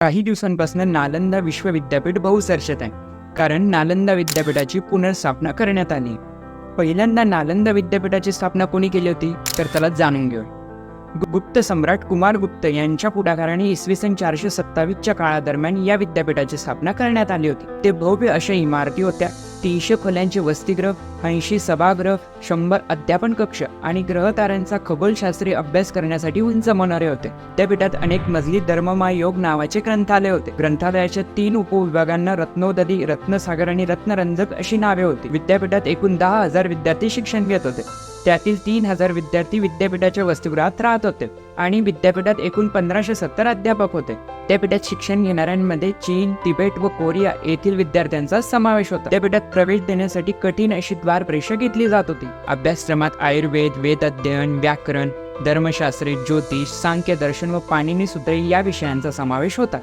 काही दिवसांपासून नालंदा विश्वविद्यापीठ बहुचर्चेत आहे, कारण नालंदा विद्यापीठाची पुनर्स्थापना करण्यात आली. पहिल्यांदा नालंदा विद्यापीठाची स्थापना कोणी केली होती तर त्याला जाणून घेऊया. गुप्त सम्राट कुमार गुप्त यांच्या पुढाकाराने इसवी सन 427च्या काळादरम्यान या विद्यापीठाची स्थापना करण्यात आली होती. ते भव्य अशा इमारती होत्या. 300 खोल्यांचे वसतिगृह, 80 सभागृह, 100 अध्यापन कक्ष आणि ग्रहताऱ्यांचा खगोलशास्त्रीय अभ्यास करण्यासाठी उंच मनोरे होते. विद्यापीठात अनेक मजली धर्ममय योग नावाचे ग्रंथालय होते. ग्रंथालयाच्या 3 उपविभागांना रत्नोदधी, रत्नसागर आणि रत्नरंजक अशी नावे होती. विद्यापीठात एकूण 10,000 विद्यार्थी शिक्षण घेत होते. त्यातील 3,000 विद्यार्थी विद्यापीठाच्या वसतिगृहात राहत होते आणि विद्यापीठात एकूण 1570 अध्यापक होते. विद्यापीठात शिक्षण घेणाऱ्यांमध्ये चीन, तिबेट व कोरिया येथील विद्यार्थ्यांचा समावेश होता. विद्यापीठात प्रवेश देण्यासाठी कठीण अशी द्वार परीक्षा घेतली जात होती. अभ्यासक्रमात आयुर्वेद, वेद अध्ययन, व्याकरण, धर्मशास्त्र, ज्योतिष, सांख्य दर्शन व पाणिनी सूत्रे या विषयांचा समावेश होता.